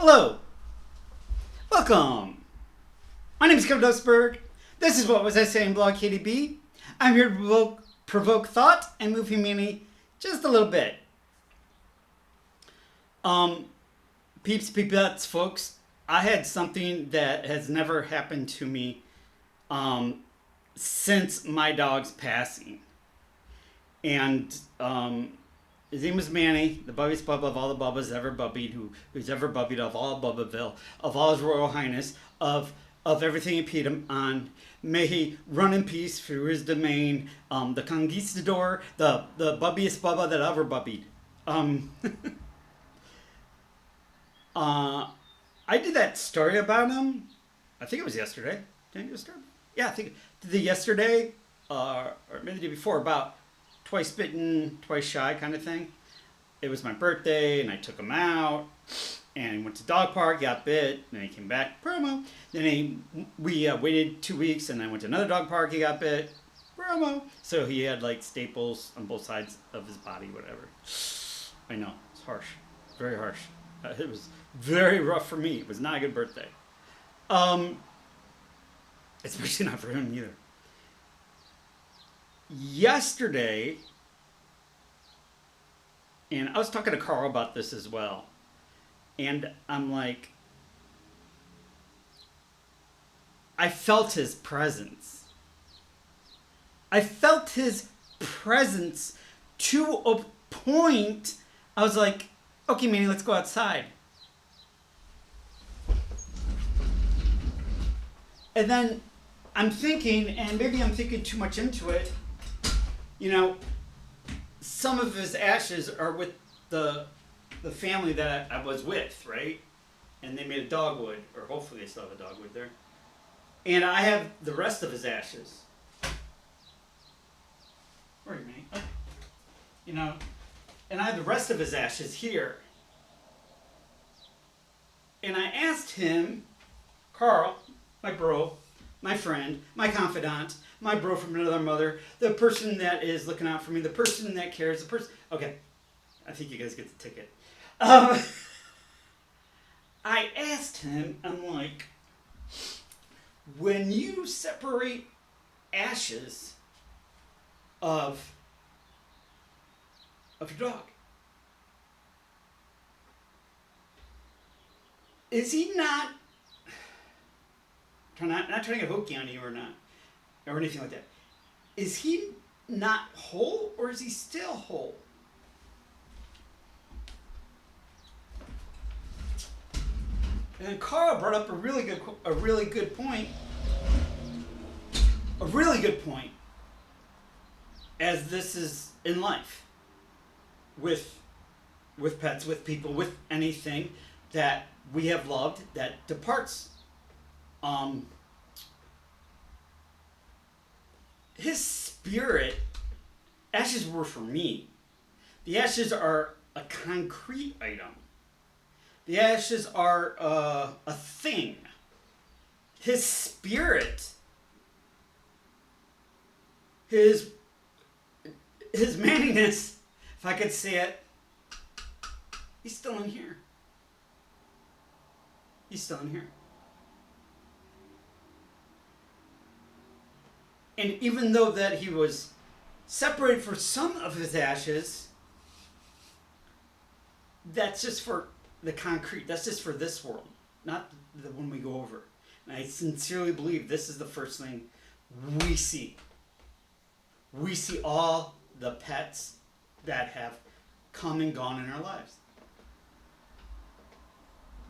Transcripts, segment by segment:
Hello, welcome. My name is Berg. This is What Was I Saying Blog KDB. I'm here to provoke thought and move humanity just a little bit. Peeps, folks, I had something that has never happened to me since my dog's passing. And his name was Manny, the Bubbiest Bubba of all the Bubbas ever Bubbied, who's ever Bubbied of all Bubbaville, of all his royal highness, of everything he peed him on. May he run in peace through his domain, the conquistador, the Bubbiest Bubba that ever Bubbied. I did that story about him, I think it was yesterday. Did I do a story? Yeah, I think the yesterday, or maybe the day before, about twice bitten, twice shy kind of thing. It was my birthday, and I took him out, and he went to dog park, got bit, and then he came back, promo. Then we waited 2 weeks, and then went to another dog park, he got bit, promo. So he had like staples on both sides of his body, whatever. I know, it's harsh, very harsh. It was very rough for me. It was not a good birthday. Especially not for him either. Yesterday, and I was talking to Karl about this as well, and I'm like, I felt his presence. I felt his presence to a point. I was like, okay, Manny, let's go outside. And then I'm thinking, and maybe I'm thinking too much into it, you know, some of his ashes are with the family that I was with, right? And they made a dogwood, or hopefully they still have a dogwood there. And I have the rest of his ashes. Where are you, Manny? Oh. You know, and I have the rest of his ashes here. And I asked him, Karl, my bro, my friend, my confidant, my bro from another mother, the person that is looking out for me, the person that cares, the person... Okay, I think you guys get the ticket. I asked him, I'm like, when you separate ashes of your dog, is he not... Not trying to get hokey on you or not, or anything like that. Is he not whole, or is he still whole? And then Karl brought up a really good point. A really good point. As this is in life, with pets, with people, with anything that we have loved that departs. His spirit, ashes were for me. The ashes are a concrete item. The ashes are a thing. His spirit, his manniness, if I could say it, he's still in here. He's still in here. And even though that he was separated for some of his ashes, that's just for the concrete. That's just for this world, not the one we go over. And I sincerely believe this is the first thing we see. We see all the pets that have come and gone in our lives.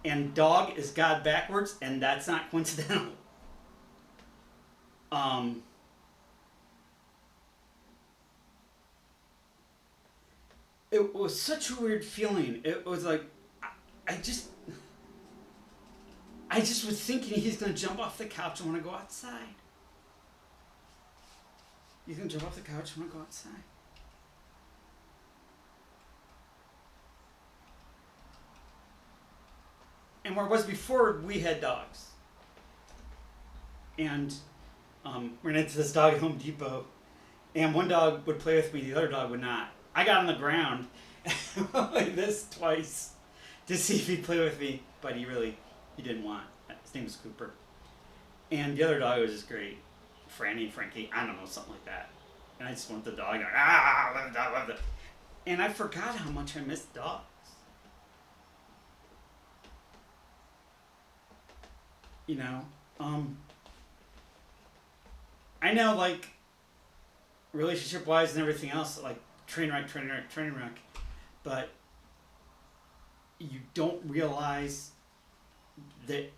And dog is God backwards, and that's not coincidental. It was such a weird feeling. It was like, I just was thinking he's going to jump off the couch and want to go outside. He's going to jump off the couch and want to go outside. And where it was before, we had dogs. And ran into this dog at Home Depot. And one dog would play with me, the other dog would not. I got on the ground like this twice. to see if he'd play with me, but he didn't want. His name was Cooper. And the other dog was just great. Frankie, I don't know, something like that. And I just want the dog. I love the dog, love the. And I forgot how much I missed dogs. You know, I know, like, relationship wise and everything else, like, train wreck. But you don't realize that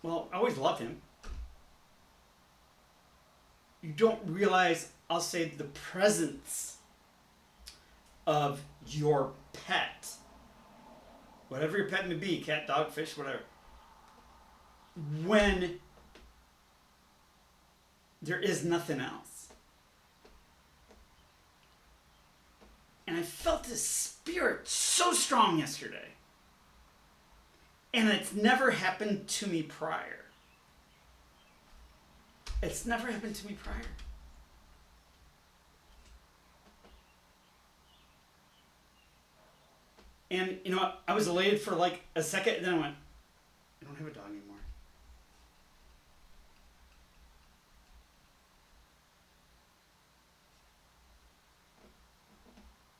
well, I always loved him. You don't realize, I'll say, the presence of your pet, whatever your pet may be, cat, dog, fish, whatever, when there is nothing else. And I felt this spirit so strong yesterday. And it's never happened to me prior. It's never happened to me prior. And, you know, I was elated for like a second, and then I went, I don't have a dog anymore.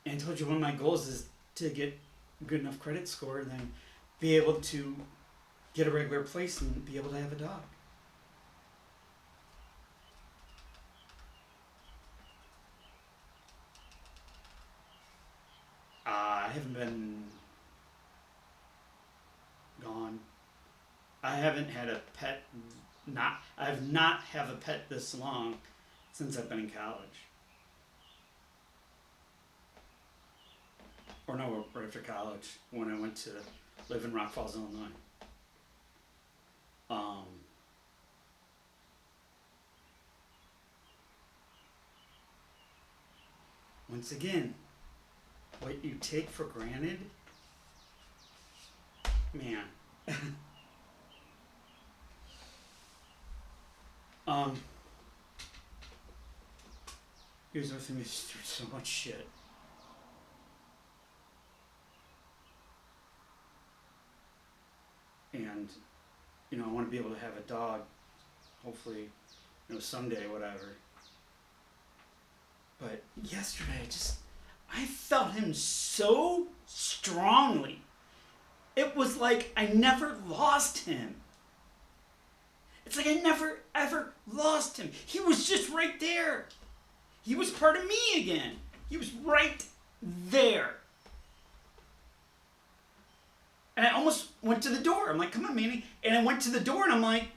And I told you one of my goals is to get a good enough credit score and then be able to get a regular place and be able to have a dog. I haven't been gone. I haven't had a pet. I have not have a pet this long since I've been in college. Or no, right after college, when I went to live in Rock Falls, Illinois. Once again, what you take for granted, man. Here's the thing, is through so much shit. And, you know, I want to be able to have a dog, hopefully, you know, someday, whatever. But yesterday, I felt him so strongly. It was like I never lost him. It's like I never, ever lost him. He was just right there. He was part of me again. He was right there. And I almost went to the door. I'm like, come on, Manny. And I went to the door and I'm like,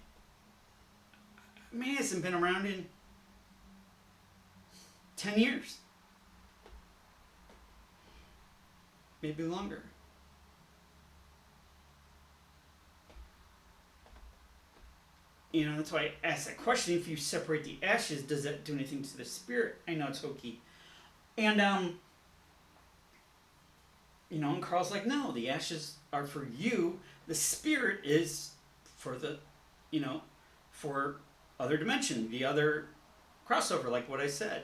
Manny hasn't been around in 10 years. Maybe longer. You know, that's why I asked that question. If you separate the ashes, does that do anything to the spirit? I know it's hokey. And, you know, and Karl's like, no, the ashes are for you. The spirit is for the, you know, for other dimension, the other crossover, like what I said.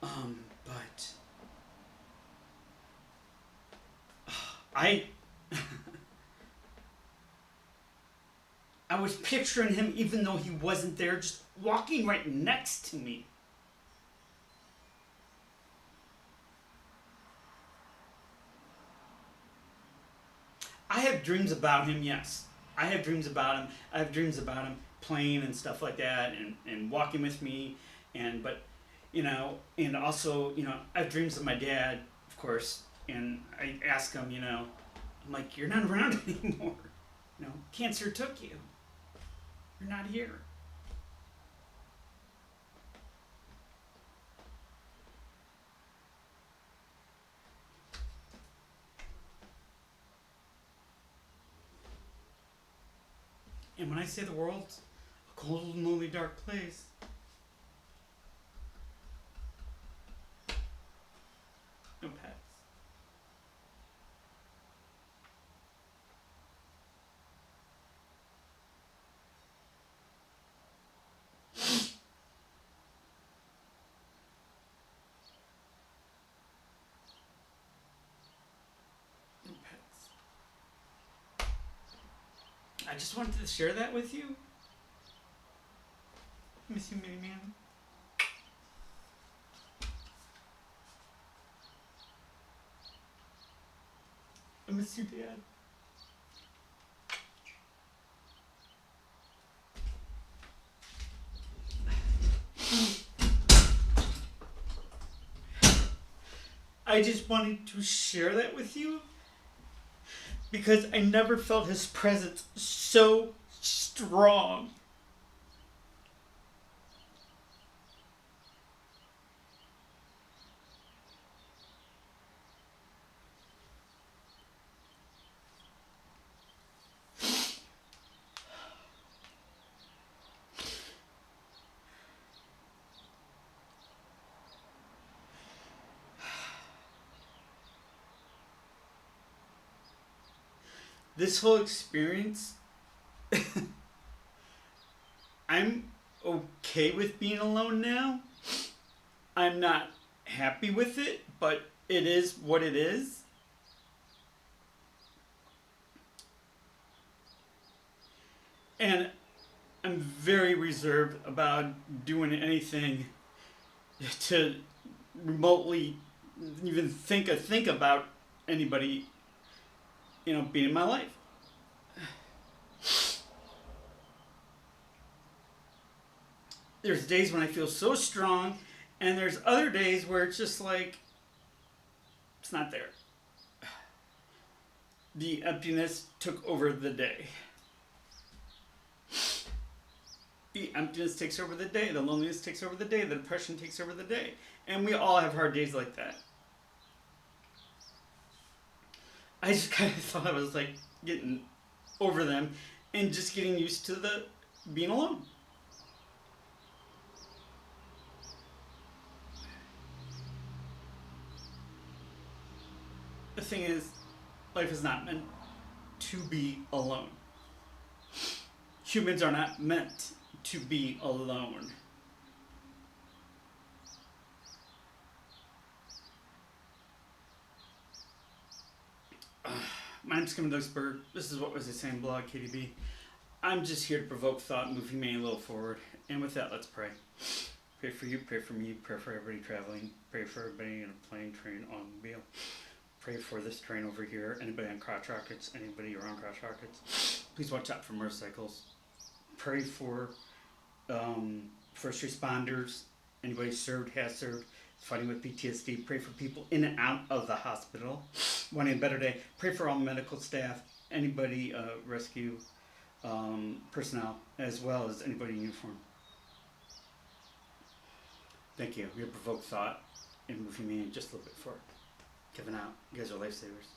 But I was picturing him, even though he wasn't there, just walking right next to me. I have dreams about him, yes. I have dreams about him. I have dreams about him playing and stuff like that, and walking with me, but, you know, and also, you know, I have dreams of my dad, of course, and I ask him, you know, I'm like, you're not around anymore. You know, cancer took you. You're not here. And when I say the world's a cold and lonely dark place, no pets. No pets. I just wanted to share that with you. Miss you, Mini Man. I miss you, Dad. I just wanted to share that with you because I never felt his presence so strong. This whole experience, I'm okay with being alone now. I'm not happy with it, but it is what it is. And I'm very reserved about doing anything to remotely even think about anybody, being in my life. There's days when I feel so strong, and there's other days where it's just like, it's not there. The emptiness took over the day. The emptiness takes over the day. The loneliness takes over the day. The depression takes over the day. And we all have hard days like that. I just kind of thought I was like getting over them and just getting used to the being alone. The thing is, life is not meant to be alone. Humans are not meant to be alone. My name's Berg. This is What Was I Saying blog, KDB. I'm just here to provoke thought, moving me a little forward. And with that, let's pray. Pray for you, pray for me, pray for everybody traveling, pray for everybody in a plane, train, automobile. Pray for this train over here, anybody on crotch rockets, anybody around crotch rockets. Please watch out for motorcycles. Pray for first responders, anybody served, has served, fighting with PTSD. Pray for people in and out of the hospital, wanting a better day. Pray for all medical staff, anybody rescue personnel, as well as anybody in uniform. Thank you. We have provoked thought and moving me just a little bit forward. Giving out. You guys are lifesavers.